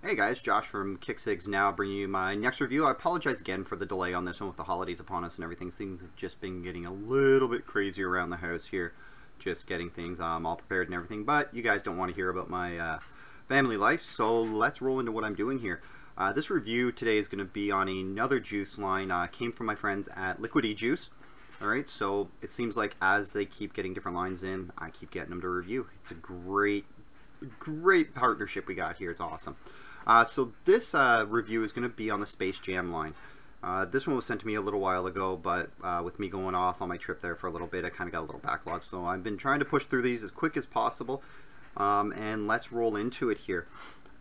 Hey guys, Josh from e-cig now bringing you my next review. I apologize again for the delay on this one with the holidays upon us and everything. Things have just been getting a little bit crazy around the house here. Just getting things all prepared and everything. But you guys don't want to hear about my family life, so let's roll into what I'm doing here. This review today is going to be on another juice line. Came from my friends at Liquid E-Juice. Alright, so it seems like as they keep getting different lines in, I keep getting them to review. It's a great partnership we got here. It's awesome. So this review is going to be on the Space Jam line. This one was sent to me a little while ago, but with me going off on my trip there for a little bit, I kind of got a little backlog. So I've been trying to push through these as quick as possible, and let's roll into it here.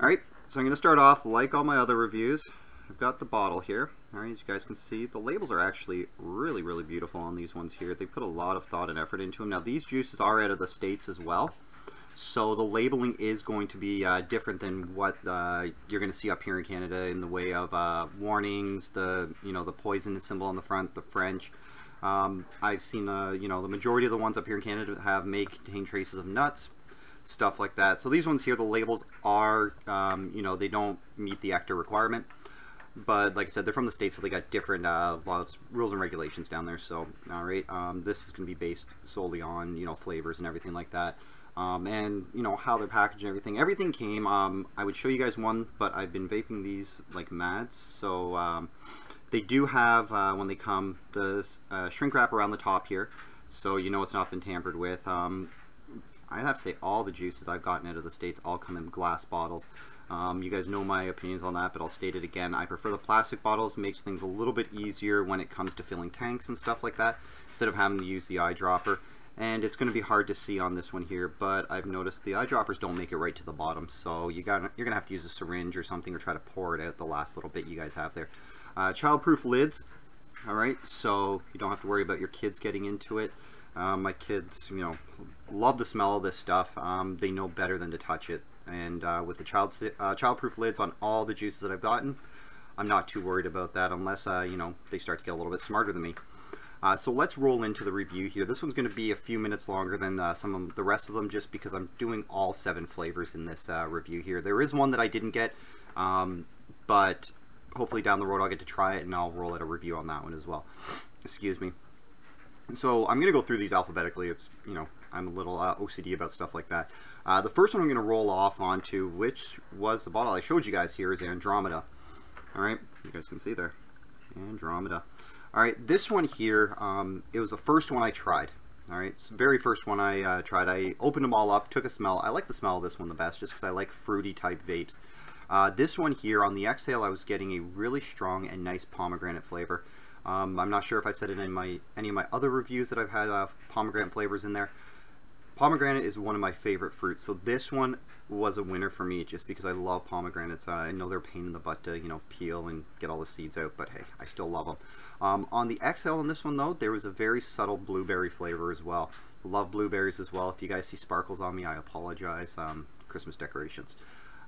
Alright, so I'm going to start off like all my other reviews. I've got the bottle here. Alright, as you guys can see, the labels are actually really beautiful on these ones here. They put a lot of thought and effort into them. Now these juices are out of the States as well, so the labeling is going to be different than what you're going to see up here in Canada in the way of warnings, the poison symbol on the front, the French. I've seen the majority of the ones up here in Canada may contain traces of nuts, stuff like that. So these ones here, the labels are they don't meet the ECTA requirement. But like I said, they're from the States, so they got different laws, rules, and regulations down there. So, all right, this is going to be based solely on flavors and everything like that, and how they're packaged and everything. Everything came. I would show you guys one, but I've been vaping these like mad. So they do have when they come the shrink wrap around the top here, so it's not been tampered with. I'd have to say all the juices I've gotten out of the States all come in glass bottles. You guys know my opinions on that, but I'll state it again. I prefer the plastic bottles. Makes things a little bit easier when it comes to filling tanks and stuff like that, instead of having to use the eyedropper. And it's going to be hard to see on this one here, but I've noticed the eyedroppers don't make it right to the bottom, so you're going to have to use a syringe or something, or try to pour it out the last little bit you guys have there. Child-proof lids. Alright, so you don't have to worry about your kids getting into it. My kids, love the smell of this stuff. They know better than to touch it. And with the child-proof lids on all the juices that I've gotten, I'm not too worried about that unless, they start to get a little bit smarter than me. So let's roll into the review here. This one's going to be a few minutes longer than some of the rest of them, just because I'm doing all 7 flavors in this review here. There is one that I didn't get, but hopefully down the road I'll get to try it, and I'll roll out a review on that one as well. Excuse me. So I'm going to go through these alphabetically. It's, I'm a little OCD about stuff like that. The first one I'm going to roll off onto, which was the bottle I showed you guys here, is Andromeda. Alright, you guys can see there. Andromeda. Alright, this one here, it was the first one I tried. Alright, it's the very first one I tried. I opened them all up, took a smell. I like the smell of this one the best, just because I like fruity type vapes. This one here, on the exhale, I was getting a really strong and nice pomegranate flavor. I'm not sure if I've said it in any of my other reviews that I've had pomegranate flavors in there. Pomegranate is one of my favorite fruits, so this one was a winner for me just because I love pomegranates. I know they're a pain in the butt to peel and get all the seeds out, but hey, I still love them. On the XL on this one though, there was a very subtle blueberry flavor as well. Love blueberries as well. If you guys see sparkles on me, I apologize. Christmas decorations.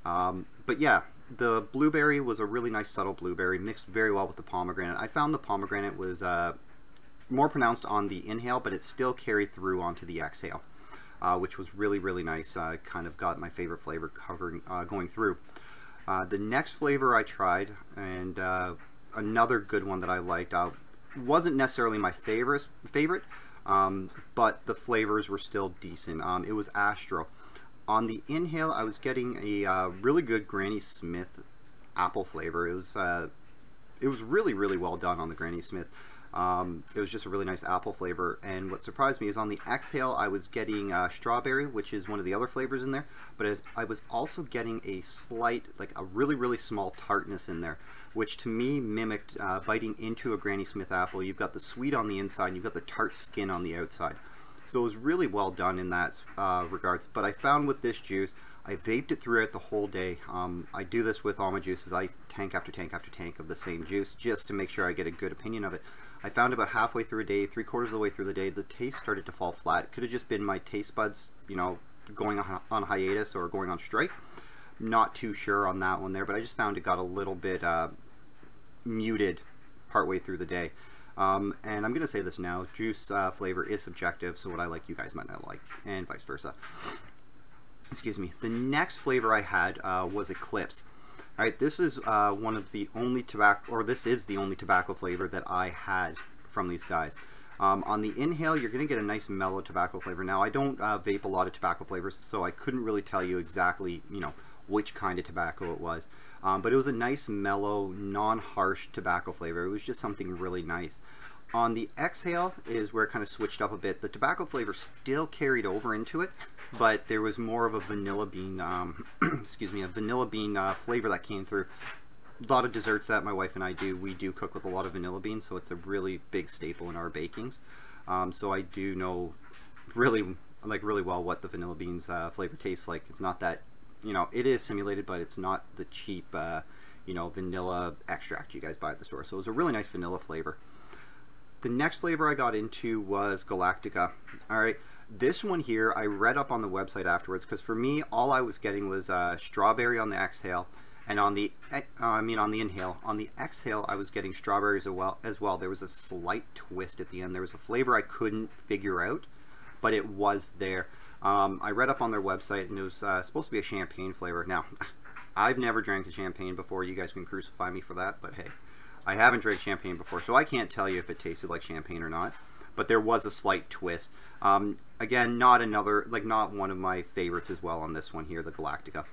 But yeah, the blueberry was a really nice subtle blueberry, mixed very well with the pomegranate. I found the pomegranate was more pronounced on the inhale, but it still carried through onto the exhale, which was really nice. Kind of got my favorite flavor going through. The next flavor I tried, and another good one that I liked, wasn't necessarily my favorite, but the flavors were still decent. It was Astro. On the inhale, I was getting a really good Granny Smith apple flavor. It was really well done on the Granny Smith. It was just a really nice apple flavor, and what surprised me is on the exhale I was getting strawberry, which is one of the other flavors in there, but I was also getting a slight, like a really small tartness in there, which to me mimicked biting into a Granny Smith apple. You've got the sweet on the inside, and you've got the tart skin on the outside. So it was really well done in that regards. But I found with this juice, I vaped it throughout the whole day. I do this with all my juices. I tank after tank after tank of the same juice just to make sure I get a good opinion of it. I found about halfway through a day, 3/4 of the way through the day, the taste started to fall flat. It could have just been my taste buds, going on hiatus or going on strike. Not too sure on that one there, but I just found it got a little bit muted partway through the day. And I'm going to say this now, juice flavor is subjective, so what I like you guys might not like, and vice versa. Excuse me. The next flavor I had was Eclipse. Alright, this is one of the only tobacco, or this is the only tobacco flavor that I had from these guys. On the inhale, you're going to get a nice mellow tobacco flavor. Now, I don't vape a lot of tobacco flavors, so I couldn't really tell you exactly, you know, which kind of tobacco it was. But it was a nice, mellow, non-harsh tobacco flavor. It was just something really nice. On the exhale is where it kind of switched up a bit. The tobacco flavor still carried over into it, but there was more of a vanilla bean, excuse me, a vanilla bean flavor that came through. A lot of desserts that my wife and I do, we do cook with a lot of vanilla beans, so it's a really big staple in our bakings. So I do know really well what the vanilla beans flavor tastes like. It's not that, you know, it is simulated, but it's not the cheap, you know, vanilla extract you guys buy at the store. So it was a really nice vanilla flavor. The next flavor I got into was Galactica. All right. This one here, I read up on the website afterwards, because for me, all I was getting was strawberry on the exhale. And on the, on the inhale. On the exhale, I was getting strawberries as well. There was a slight twist at the end. There was a flavor I couldn't figure out, but it was there. I read up on their website, and it was supposed to be a champagne flavor. Now, I've never drank a champagne before. You guys can crucify me for that, but hey, I haven't drank champagne before, so I can't tell you if it tasted like champagne or not. But there was a slight twist. Again, not one of my favorites as well on this one here, the Galactica.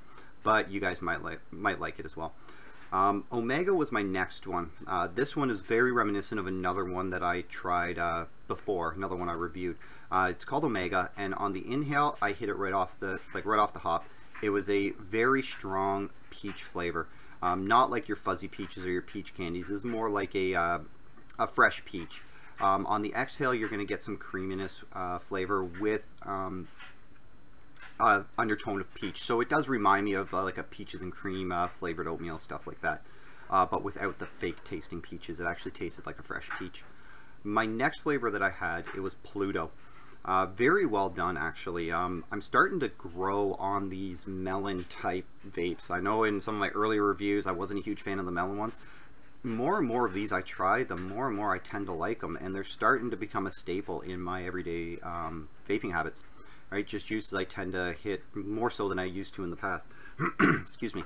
But you guys might like it as well. Omega was my next one. This one is very reminiscent of another one that I tried before, another one I reviewed. It's called Omega, and on the inhale, I hit it right off the hop. It was a very strong peach flavor, not like your fuzzy peaches or your peach candies. It was more like a fresh peach. On the exhale, you're going to get some creaminess flavor with undertone of peach, so it does remind me of like a peaches and cream flavored oatmeal, stuff like that, but without the fake tasting peaches. It actually tasted like a fresh peach. My next flavor that I had, it was Pluto. Very well done, actually. I'm starting to grow on these melon type vapes. I know in some of my earlier reviews I wasn't a huge fan of the melon ones. More and more of these I try, the more and more I tend to like them, and they're starting to become a staple in my everyday vaping habits. Right, just juices I tend to hit more so than I used to in the past. Excuse me.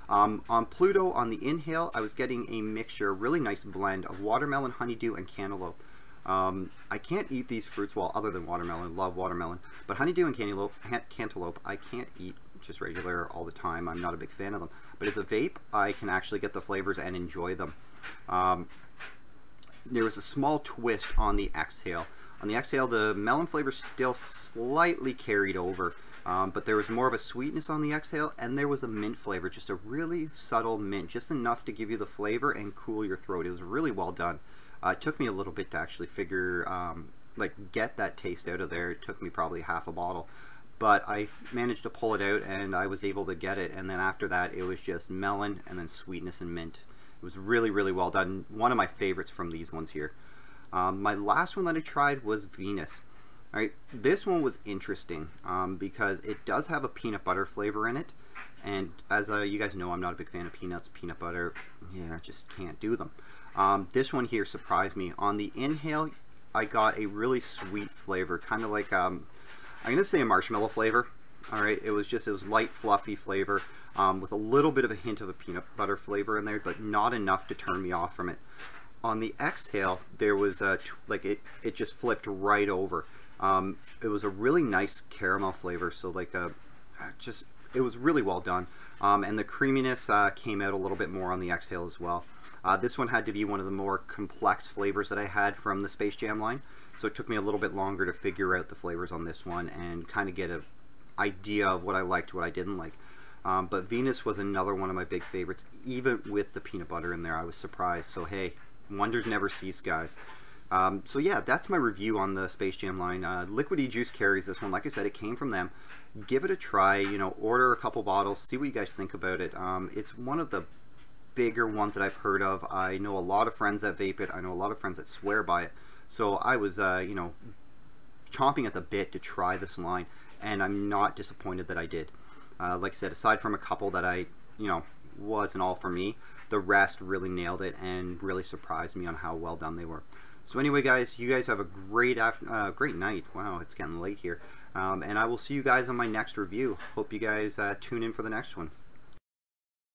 On Pluto, on the inhale, I was getting a mixture, a really nice blend of watermelon, honeydew, and cantaloupe. I can't eat these fruits, well, other than watermelon. Love watermelon, but honeydew and cantaloupe, I can't eat just regular all the time. I'm not a big fan of them. But as a vape, I can actually get the flavors and enjoy them. There was a small twist on the exhale. On the exhale, the melon flavor still slightly carried over, but there was more of a sweetness on the exhale, and there was a mint flavor, just a really subtle mint, just enough to give you the flavor and cool your throat. It was really well done. It took me a little bit to actually figure, get that taste out of there. It took me probably half a bottle, but I managed to pull it out, and I was able to get it, and then after that, it was just melon and then sweetness and mint. It was really, really well done. One of my favorites from these ones here. My last one that I tried was Venus. All right, this one was interesting because it does have a peanut butter flavor in it, and as you guys know, I'm not a big fan of peanuts, peanut butter. Yeah, I just can't do them. This one here surprised me. On the inhale, I got a really sweet flavor, kind of like I'm gonna say a marshmallow flavor. All right, it was light, fluffy flavor with a little bit of a hint of a peanut butter flavor in there, but not enough to turn me off from it. On the exhale, there was it just flipped right over. It was a really nice caramel flavor, so it was really well done. And the creaminess came out a little bit more on the exhale as well. This one had to be one of the more complex flavors that I had from the Space Jam line, so it took me a little bit longer to figure out the flavors on this one and kind of get an idea of what I liked, what I didn't like. But Venus was another one of my big favorites, even with the peanut butter in there. I was surprised, so hey, wonders never cease, guys. So yeah, that's my review on the Space Jam line. Liquid E-Juice carries this one. Like I said, it came from them. Give it a try, you know, order a couple bottles, see what you guys think about it. It's one of the bigger ones that I've heard of. I know a lot of friends that vape it. I know a lot of friends that swear by it. So I was, you know, chomping at the bit to try this line, and I'm not disappointed that I did. Like I said, aside from a couple that I, you know, wasn't all for me, the rest really nailed it and really surprised me on how well done they were. So anyway, guys, you guys have a great great night. Wow, it's getting late here. And I will see you guys on my next review. Hope you guys tune in for the next one.